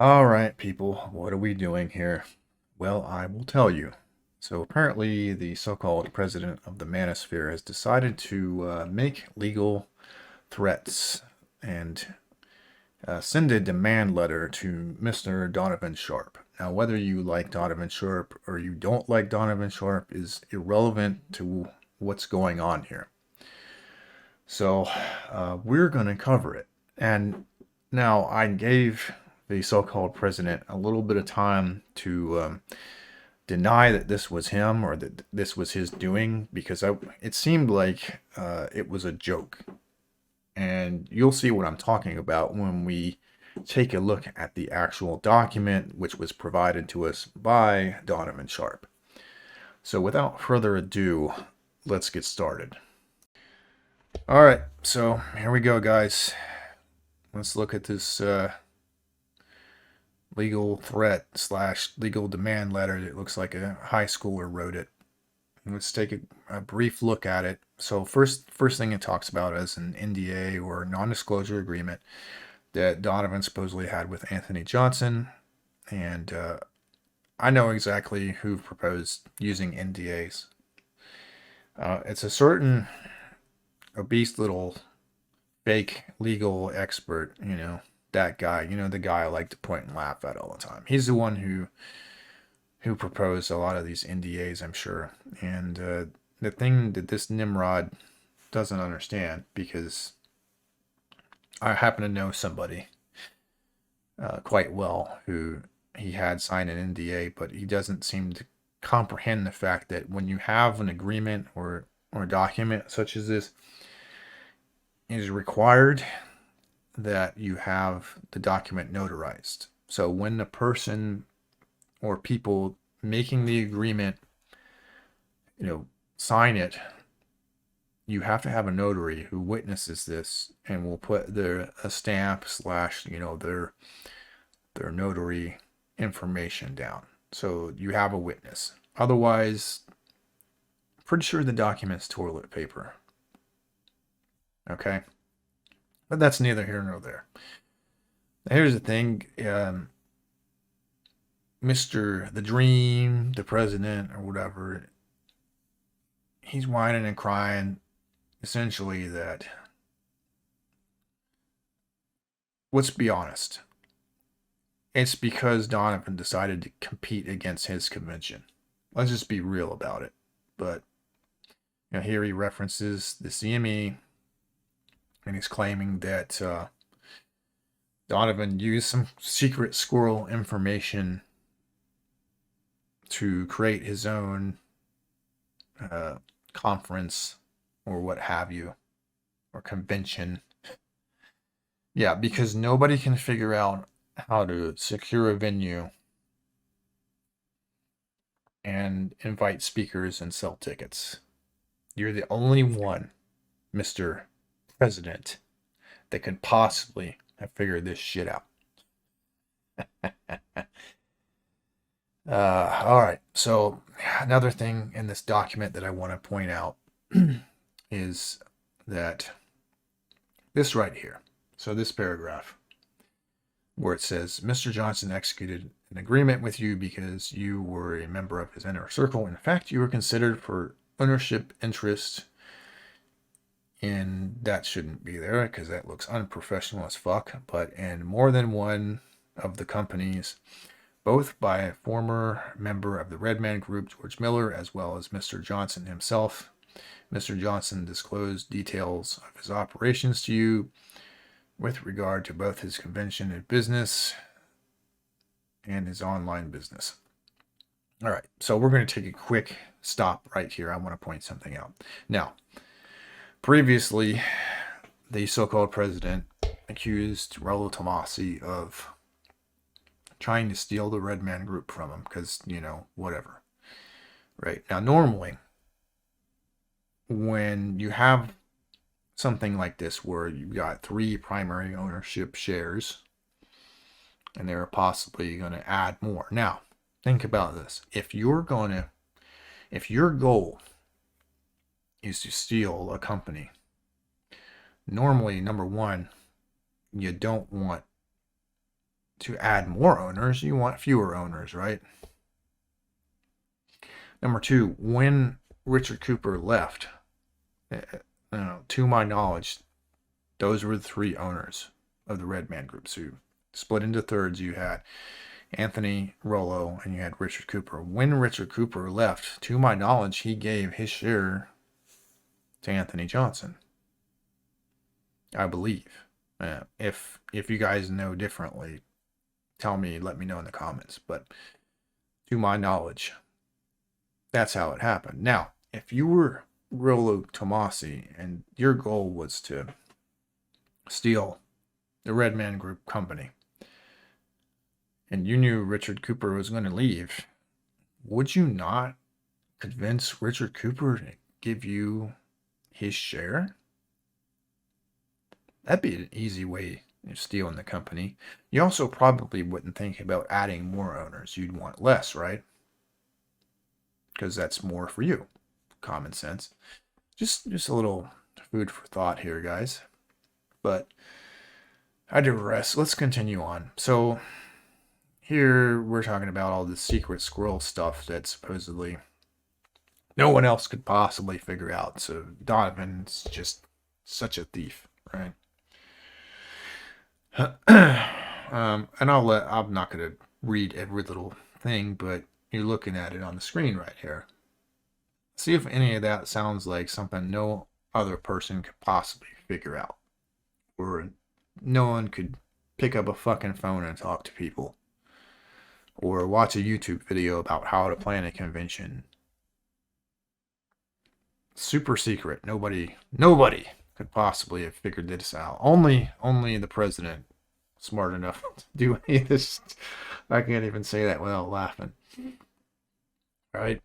All right, people, what are we doing here? Well, I will tell you. So apparently, the so-called president of the Manosphere has decided to make legal threats and send a demand letter to Mr. Donovan Sharpe. Now, whether you like Donovan Sharpe or you don't like Donovan Sharpe is irrelevant to what's going on here. So, we're going to cover it. And now I gave the so-called president a little bit of time to deny that this was him or that this was his doing because it seemed like it was a joke. And you'll see what I'm talking about when we take a look at the actual document which was provided to us by Donovan Sharpe. So without further ado, let's get started. All right, so here we go, guys. Let's look at this legal threat slash legal demand letter. It looks like a high schooler wrote it. Let's take a brief look at it. So first thing it talks about is an NDA or non-disclosure agreement that Donovan supposedly had with Anthony Johnson, and I know exactly who proposed using NDAs. It's a certain obese little fake legal expert, that guy, the guy I like to point and laugh at all the time. He's the one who proposed a lot of these NDAs, I'm sure. And the thing that this Nimrod doesn't understand, because I happen to know somebody quite well who he had signed an NDA, but he doesn't seem to comprehend the fact that when you have an agreement or a document such as this, it is required that you have the document notarized. So when the person or people making the agreement, sign it, you have to have a notary who witnesses this and will put a stamp slash, their notary information down. So you have a witness. Otherwise, pretty sure the document's toilet paper. Okay? But that's neither here nor there. Now, here's the thing. Mr. The Dream, the president, or whatever, he's whining and crying essentially that, let's be honest, it's because Donovan decided to compete against his convention. Let's just be real about it. But here he references the CME, and he's claiming that Donovan used some secret squirrel information to create his own conference or what have you, or convention. Yeah, because nobody can figure out how to secure a venue and invite speakers and sell tickets. You're the only one, Mr. President, that could possibly have figured this shit out. All right. So another thing in this document that I want to point out is that this right here. So this paragraph where it says, Mr. Johnson executed an agreement with you because you were a member of his inner circle. In fact, you were considered for ownership interest, and that shouldn't be there because that looks unprofessional as fuck. But in more than one of the companies, both by a former member of the Red Man Group, George Miller, as well as Mr. Johnson himself. Mr. Johnson disclosed details of his operations to you with regard to both his convention and business and his online business. All right, so we're going to take a quick stop right here. I want to point something out. Now, previously, the so-called president accused Rollo Tomassi of trying to steal the Red Man Group from him because, whatever. Right. Now, normally, when you have something like this where you've got 3 primary ownership shares and they're possibly going to add more. Now, think about this. If your goal is to steal a company, normally, number one, you don't want to add more owners, you want fewer owners, right? Number two, when Richard Cooper left, to my knowledge, those were the three owners of the Red Man Group. So split into thirds, you had Anthony Rollo and you had Richard Cooper. When Richard Cooper left, to my knowledge, he gave his share to Anthony Johnson, I believe. If you guys know differently, tell me, let me know in the comments. But to my knowledge, that's how it happened. Now, if you were Rollo Tomasi and your goal was to steal the Red Man Group company, and you knew Richard Cooper was going to leave, would you not convince Richard Cooper to give you his share? That'd be an easy way of stealing the company. You also probably wouldn't think about adding more owners. You'd want less, right? Because that's more for you. Common sense. Just a little food for thought here, guys. But I digress. Let's continue on. So here we're talking about all this secret squirrel stuff that supposedly no one else could possibly figure out. So Donovan's just such a thief, right? And I'm not going to read every little thing, but you're looking at it on the screen right here. See if any of that sounds like something no other person could possibly figure out. Or no one could pick up a fucking phone and talk to people. Or watch a YouTube video about how to plan a convention. Super secret. Nobody could possibly have figured this out. Only the president smart enough to do any of this. I can't even say that without laughing. Right?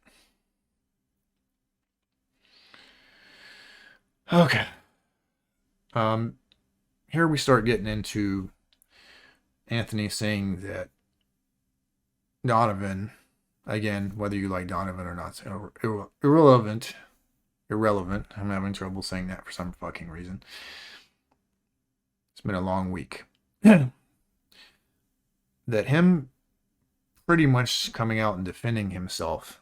Okay. Here we start getting into Anthony saying that Donovan, again, whether you like Donovan or not, irrelevant. I'm having trouble saying that for some fucking reason. It's been a long week. That him pretty much coming out and defending himself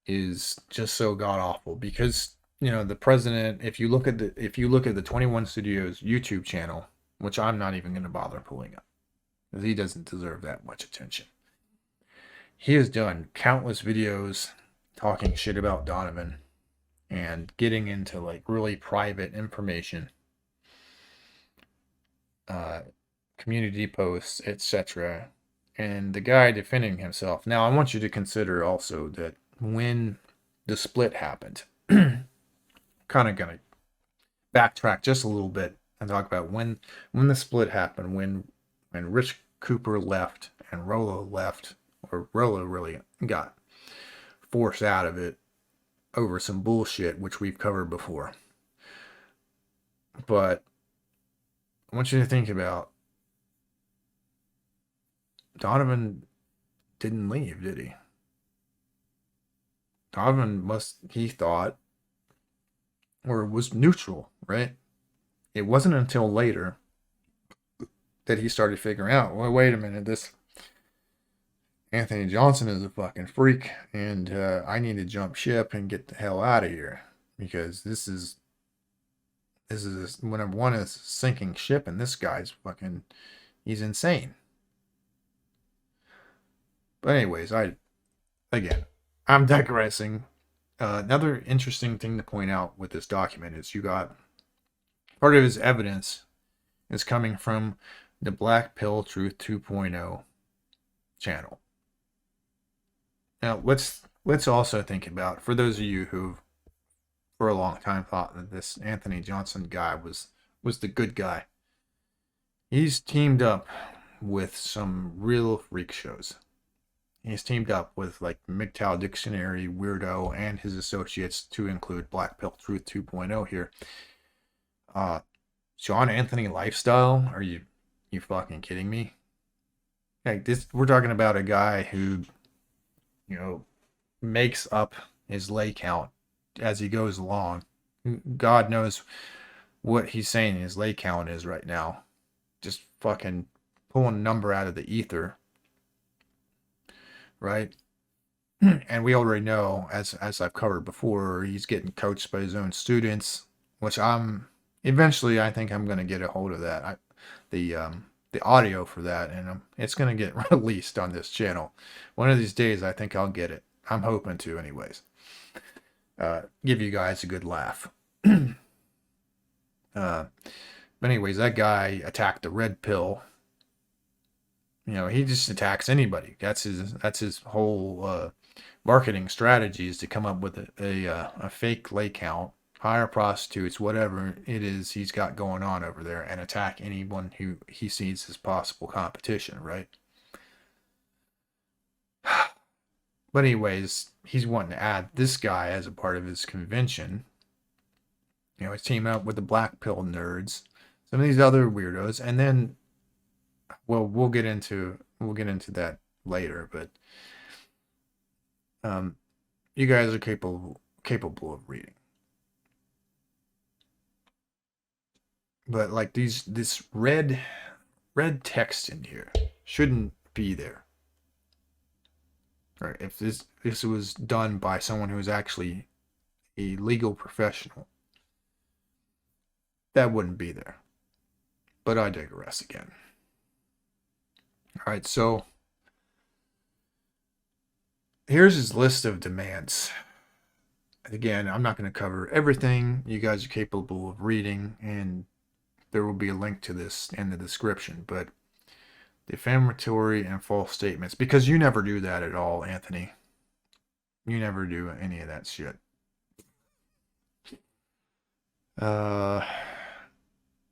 is just so god awful, because the president, if you look at the 21 Studios YouTube channel, which I'm not even going to bother pulling up because he doesn't deserve that much attention. He has done countless videos talking shit about Donovan and getting into like really private information, community posts, etc. And the guy defending himself. Now, I want you to consider also that when the split happened, kind of gonna backtrack just a little bit and talk about when the split happened, when Rich Cooper left and Rollo left, or Rollo really got forced out of it over some bullshit, which we've covered before. But I want you to think about Donovan didn't leave, did he? Donovan he thought, or was neutral, right? It wasn't until later that he started figuring out, well, wait a minute, this Anthony Johnson is a fucking freak, and I need to jump ship and get the hell out of here, because this is number one, is sinking ship, and this guy's fucking, he's insane. But anyways, I'm digressing. Another interesting thing to point out with this document is you got part of his evidence is coming from the Black Pill Truth 2.0 channel. Now, let's also think about, for those of you who for a long time thought that this Anthony Johnson guy was the good guy. He's teamed up with some real freak shows. He's teamed up with like MGTOW Dictionary, Weirdo, and his associates, to include Black Pill Truth 2.0 here. John Anthony Lifestyle? Are you fucking kidding me? Like this, we're talking about a guy who, makes up his lay count as he goes along. God knows what he's saying his lay count is right now. fucking pulling a number out of the ether, right? And we already know, as I've covered before, he's getting coached by his own students, which I'm eventually I think I'm gonna get a hold of that. The audio for that, and it's gonna get released on this channel. One of these days, I think I'll get it. I'm hoping to, anyways. Give you guys a good laugh. But anyways, that guy attacked the red pill. You know, he just attacks anybody. That's his whole marketing strategy, is to come up with a fake lay count, hire prostitutes, whatever it is he's got going on over there, and attack anyone who he sees as possible competition, right? But anyways, he's wanting to add this guy as a part of his convention. You know, he's teaming up with the black pill nerds, some of these other weirdos, and then, well, we'll get into that later. But you guys are capable of reading. But like this red text in here shouldn't be there. Right? If this was done by someone who is actually a legal professional, that wouldn't be there. But I digress again. All right, so here's his list of demands. Again, I'm not going to cover everything. You guys are capable of reading, and there will be a link to this in the description. But defamatory and false statements, because you never do that at all, Anthony. You never do any of that shit.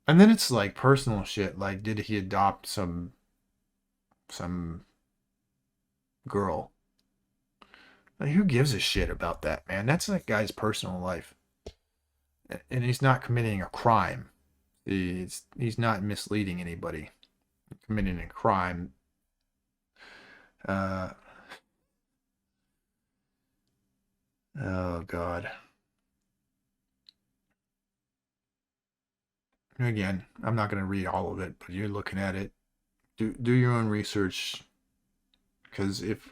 And then it's like personal shit, like did he adopt some girl? Like, who gives a shit about that, man? That's that guy's personal life, and he's not committing a crime. He's not misleading anybody, committing a crime. Oh God. Again, I'm not going to read all of it, but you're looking at it. Do your own research, because if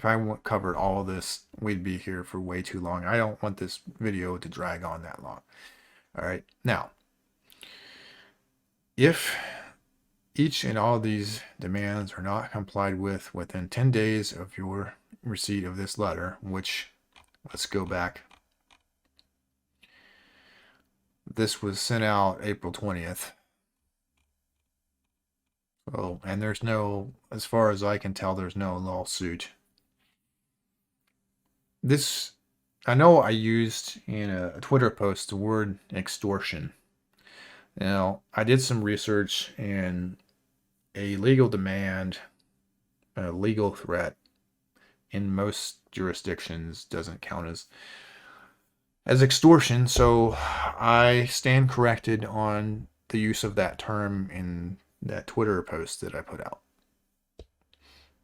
I covered all of this, we'd be here for way too long. I don't want this video to drag on that long. All right, now, if each and all these demands are not complied with within 10 days of your receipt of this letter, which, let's go back. This was sent out April 20th. Oh, and there's no, as far as I can tell, there's no lawsuit. This, I know I used in a Twitter post the word extortion. Now, I did some research, and a legal demand, a legal threat, in most jurisdictions doesn't count as extortion, so I stand corrected on the use of that term in that Twitter post that I put out.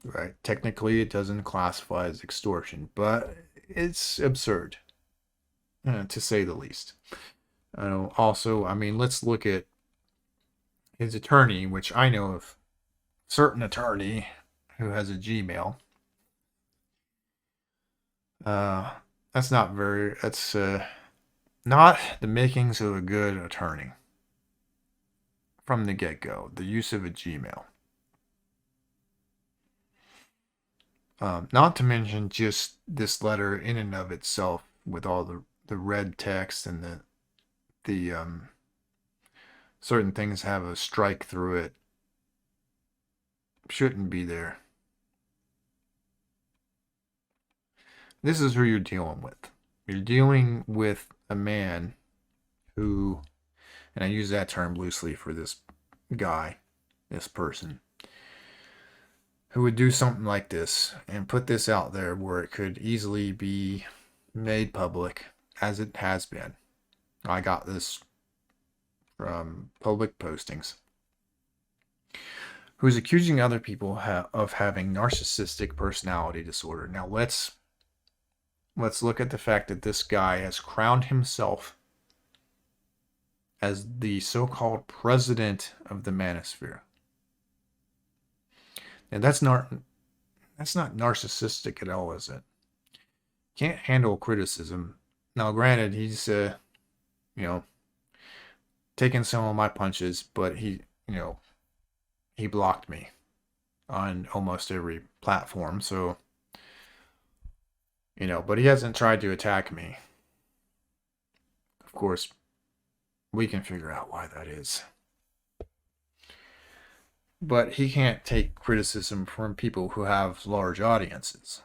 Right? Technically, it doesn't classify as extortion, but it's absurd, to say the least. Also, I mean, let's look at his attorney, which I know of a certain attorney who has a Gmail. That's not the makings of a good attorney from the get-go, the use of a Gmail. Not to mention just this letter in and of itself, with all the red text and the certain things have a strike through it, shouldn't be there. This is who you're dealing with. You're dealing with a man who, and I use that term loosely for this guy, this person, who would do something like this and put this out there where it could easily be made public, as it has been. I got this from public postings. Who's accusing other people of having narcissistic personality disorder. Now let's look at the fact that this guy has crowned himself as the so-called president of the manosphere. And that's not narcissistic at all, is it? Can't handle criticism. Now, granted, he's you know, taking some of my punches, but he blocked me on almost every platform. So, but he hasn't tried to attack me. Of course, we can figure out why that is. But he can't take criticism from people who have large audiences.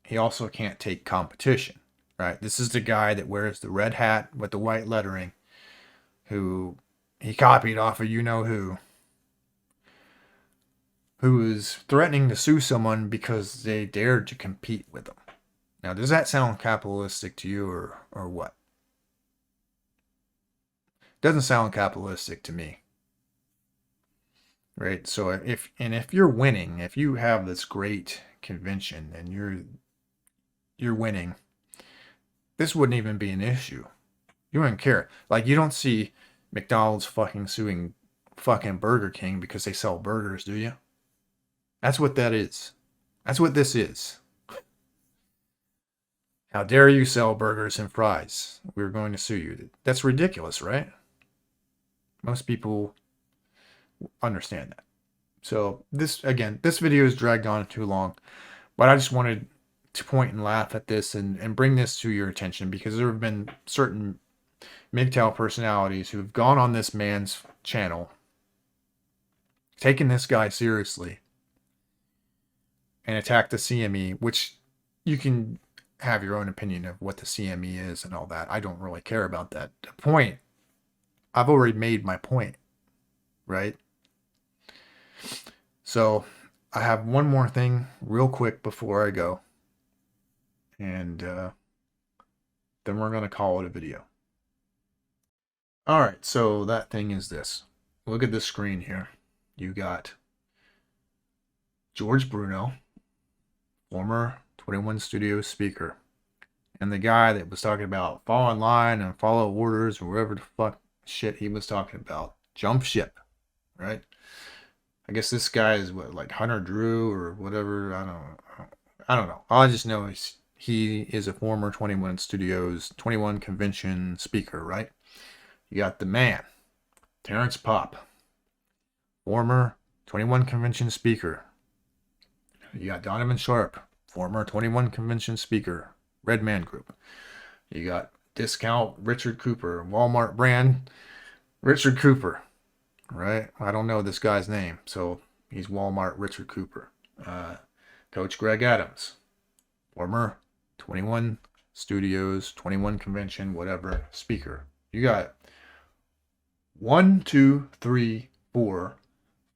He also can't take competition, right? This is the guy that wears the red hat with the white lettering, who he copied off of who is threatening to sue someone because they dared to compete with him. Now, does that sound capitalistic to you or what? Doesn't sound capitalistic to me. Right? So if you're winning, if you have this great convention and you're winning, this wouldn't even be an issue. You wouldn't care. Like, you don't see McDonald's fucking suing fucking Burger King because they sell burgers, do you? That's what that is. That's what this is. How dare you sell burgers and fries? We're going to sue you. That's ridiculous, right? Most people understand that. So this video is dragged on too long, but I just wanted to point and laugh at this and bring this to your attention, because there have been certain MGTOW personalities who have gone on this man's channel, taken this guy seriously, and attacked the CME, which you can have your own opinion of what the CME is and all that. I don't really care about that. The point, I've already made my point, right? So I have one more thing real quick before I go, and then we're going to call it a video. All right, so that thing is this. Look at the screen here. You got George Bruno, former 21 Studios speaker, and the guy that was talking about fall in line and follow orders or whatever the fuck shit he was talking about. Jump ship, right? I guess this guy is what, like Hunter Drew or whatever. I don't know. All I just know is he is a former 21 Studios 21 convention speaker, right? You got the man, Terrence Popp, former 21 convention speaker. You got Donovan Sharpe, former 21 convention speaker, Red Man Group. You got Discount Richard Cooper, Walmart brand Richard Cooper, right? I don't know this guy's name, so he's Walmart Richard Cooper. Coach Greg Adams, former 21 Studios, 21 convention, whatever, speaker. You got 1, 2, 3, 4,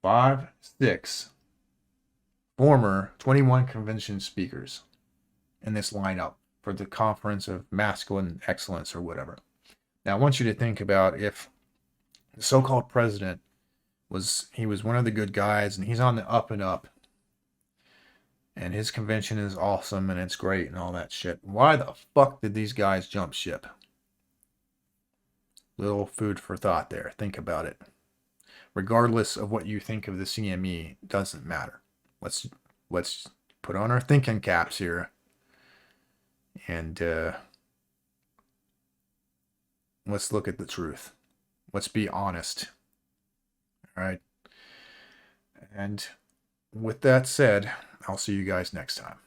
5, 6 former 21 convention speakers in this lineup for the Conference of Masculine Excellence or whatever. Now, I want you to think about if the so-called president was one of the good guys and he's on the up and up, and his convention is awesome and it's great and all that shit. Why the fuck did these guys jump ship? Little food for thought there. Think about it. Regardless of what you think of the CME, doesn't matter. Let's put on our thinking caps here and let's look at the truth. Let's be honest. All right. And with that said, I'll see you guys next time.